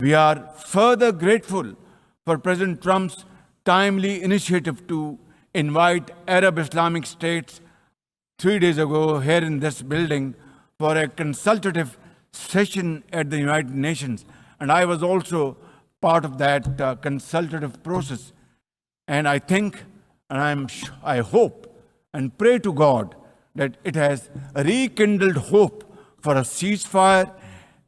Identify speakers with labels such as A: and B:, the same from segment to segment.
A: We are further grateful for President Trump's timely initiative to invite Arab Islamic states 3 days ago here in this building for a consultative session at the United Nations. And I was also part of that consultative process. And I think, and I hope and pray to God that it has rekindled hope for a ceasefire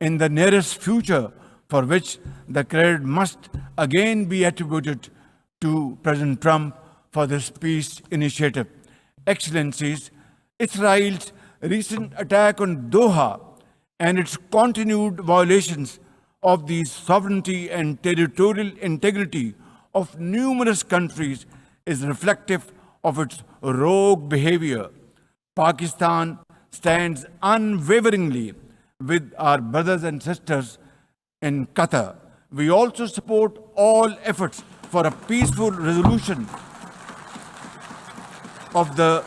A: in the nearest future, for which the credit must again be attributed to President Trump for this peace initiative. Excellencies, Israel's recent attack on Doha and its continued violations of the sovereignty and territorial integrity of numerous countries is reflective of its rogue behavior. Pakistan stands unwaveringly with our brothers and sisters in Qatar. We also support all efforts for a peaceful resolution of the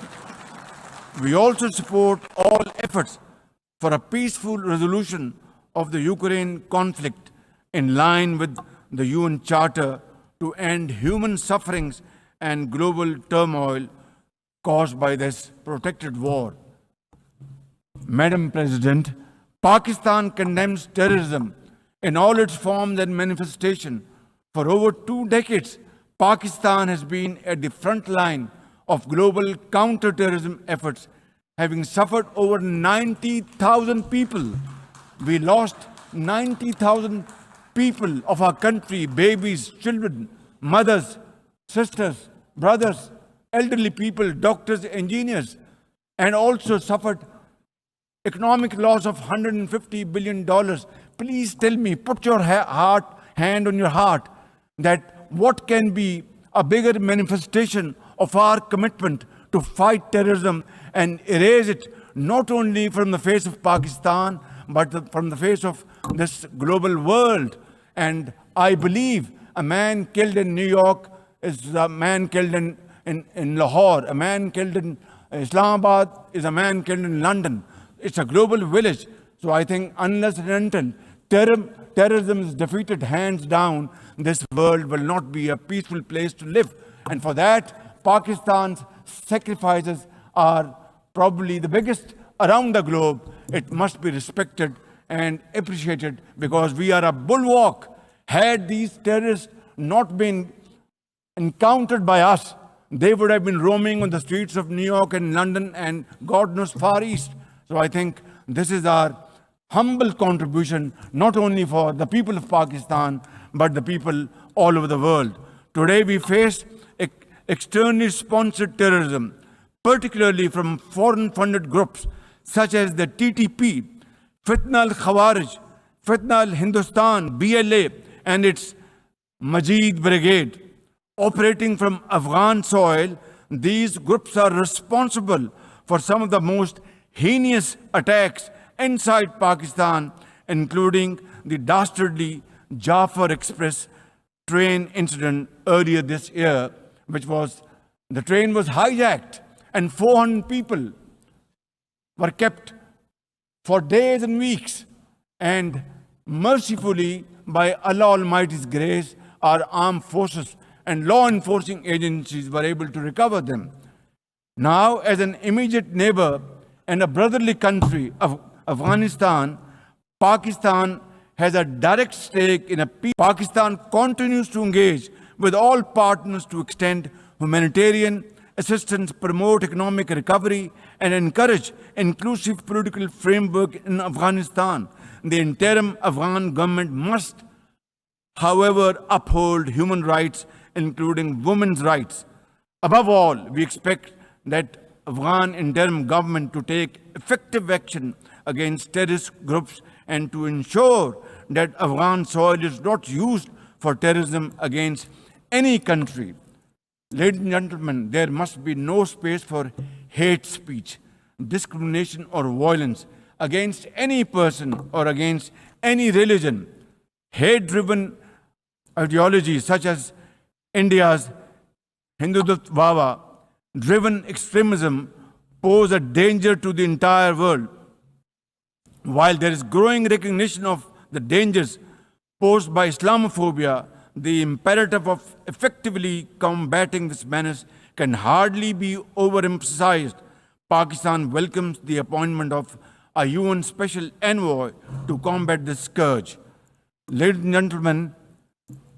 A: Ukraine conflict in line with the UN Charter to end human sufferings and global turmoil caused by this protracted war. Madam President, Pakistan condemns terrorism in all its forms and manifestations. For over 2 decades, Pakistan has been at the front line of global counterterrorism efforts, having suffered over 90,000 people. We lost 90,000 people of our country, babies, children, mothers, sisters, brothers, elderly people, doctors, engineers, and also suffered economic loss of $150 billion. Please tell me, put your hand on your heart, that what can be a bigger manifestation of our commitment to fight terrorism and erase it not only from the face of Pakistan, but from the face of this global world. And I believe a man killed in New York is a man killed in Lahore, a man killed in Islamabad is a man killed in London. It's a global village. So I think unless and until terrorism is defeated hands down, this world will not be a peaceful place to live. And for that, Pakistan's sacrifices are probably the biggest around the globe. It must be respected and appreciated because we are a bulwark. Had these terrorists not been encountered by us, they would have been roaming on the streets of New York and London and God knows far east. So I think this is our humble contribution, not only for the people of Pakistan, but the people all over the world. Today we face externally sponsored terrorism, particularly from foreign-funded groups such as the TTP, Fitna al-Khawarij, Fitna al-Hindustan, BLA, and its Majid Brigade. Operating from Afghan soil, these groups are responsible for some of the most heinous attacks inside Pakistan, including the dastardly Jafar Express train incident earlier this year, the train was hijacked and 400 people were kept for days and weeks. And mercifully, by Allah Almighty's grace, our armed forces and law enforcing agencies were able to recover them. Now, as an immediate neighbor and a brotherly country of Afghanistan, Pakistan has a direct stake in a peace. Pakistan continues to engage with all partners to extend humanitarian assistance, promote economic recovery, and encourage inclusive political framework in Afghanistan. The interim Afghan government must, however, uphold human rights, including women's rights. Above all, we expect that Afghan interim government to take effective action against terrorist groups and to ensure that Afghan soil is not used for terrorism against any country. Ladies and gentlemen, there must be no space for hate speech, discrimination or violence against any person or against any religion. Hate-driven ideologies such as India's Hindutva driven extremism pose a danger to the entire world. While there is growing recognition of the dangers posed by Islamophobia, the imperative of effectively combating this menace can hardly be overemphasized. Pakistan welcomes the appointment of a UN Special Envoy to combat this scourge. Ladies and gentlemen,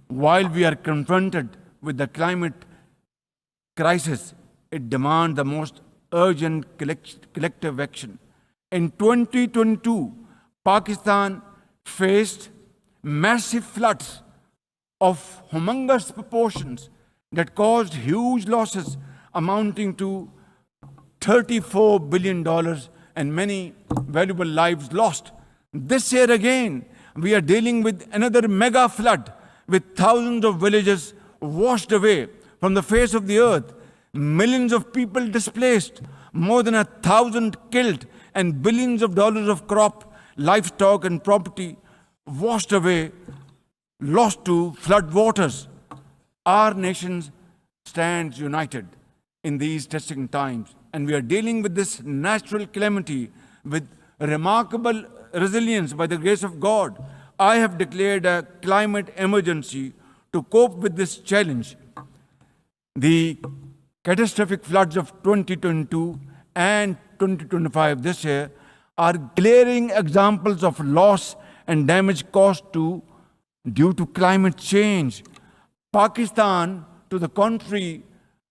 A: while we are confronted with the climate crisis, it demands the most urgent collective action. In 2022, Pakistan faced massive floods of humongous proportions that caused huge losses amounting to $34 billion and many valuable lives lost. This year again, we are dealing with another mega flood with thousands of villages washed away from the face of the earth, millions of people displaced, more than 1,000 killed, and billions of dollars of crop, livestock, and property washed away, lost to flood waters. Our nation stands united in these testing times, and we are dealing with this natural calamity with remarkable resilience by the grace of God. I have declared a climate emergency to cope with this challenge. The catastrophic floods of 2022 and 2025 this year are glaring examples of loss and damage caused due to climate change. Pakistan, to the contrary,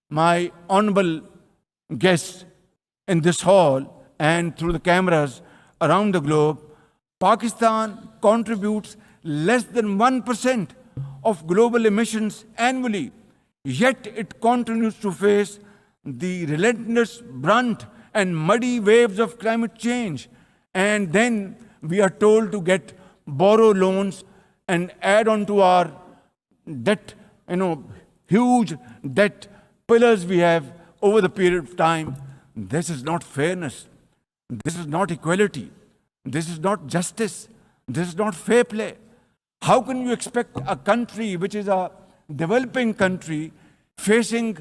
A: my honorable guests in this hall and through the cameras around the globe, Pakistan contributes less than 1% of global emissions annually, yet it continues to face the relentless brunt and muddy waves of climate change. And then we are told to borrow loans and add on to our debt, huge debt pillars we have over the period of time. This is not fairness. This is not equality. This is not justice. This is not fair play. How can you expect a country which is a developing country facing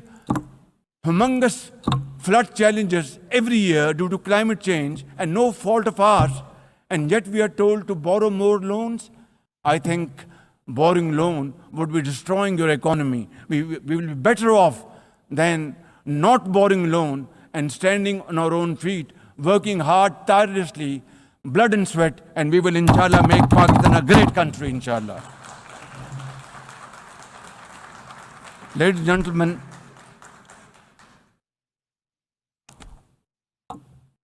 A: humongous flood challenges every year due to climate change and no fault of ours, and yet we are told to borrow more loans? I think borrowing loan would be destroying your economy. We will be better off than not borrowing loan and standing on our own feet, working hard, tirelessly, blood and sweat, and we will, inshallah, make Pakistan a great country, inshallah. Ladies and gentlemen,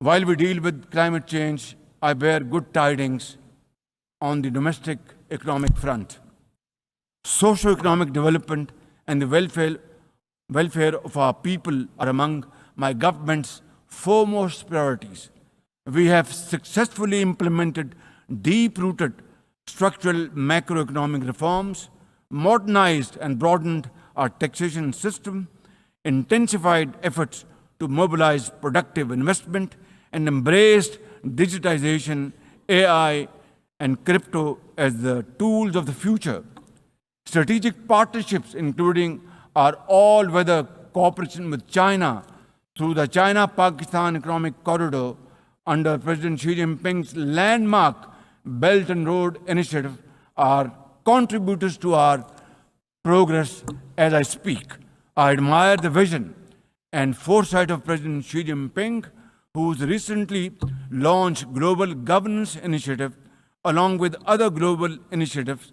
A: while we deal with climate change, I bear good tidings on the domestic economic front. Socio-economic development and the welfare of our people are among my government's foremost priorities. We have successfully implemented deep-rooted structural macroeconomic reforms, modernized and broadened our taxation system, intensified efforts to mobilize productive investment, and embraced digitization, AI, and crypto as the tools of the future. Strategic partnerships, including our all-weather cooperation with China through the China-Pakistan Economic Corridor under President Xi Jinping's landmark Belt and Road Initiative, are contributors to our progress as I speak. I admire the vision and foresight of President Xi Jinping, whose recently launched Global Governance Initiative, along with other global initiatives,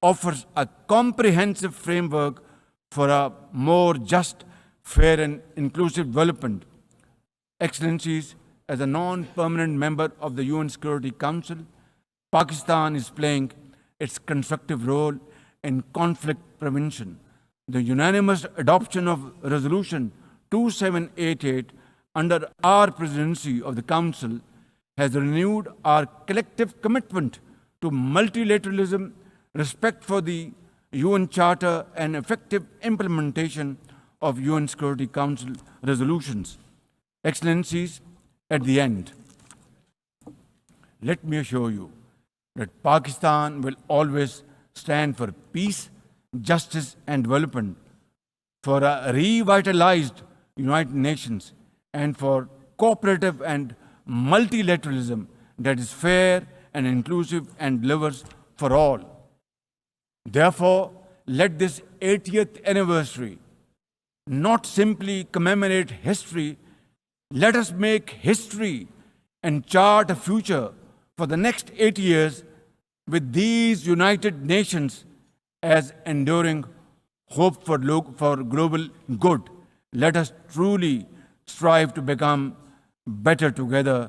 A: offers a comprehensive framework for a more just, fair, and inclusive development. Excellencies, as a non-permanent member of the UN Security Council, Pakistan is playing its constructive role in conflict prevention. The unanimous adoption of Resolution 2788 under our presidency of the Council has renewed our collective commitment to multilateralism, respect for the UN Charter, and effective implementation of UN Security Council resolutions. Excellencies, at the end, let me assure you that Pakistan will always stand for peace, justice, and development, for a revitalized United Nations, and for cooperative and multilateralism that is fair and inclusive and delivers for all. Therefore, let this 80th anniversary not simply commemorate history, let us make history and chart a future for the next 80 years with these United Nations as enduring hope for global good. Let us truly strive to become better together.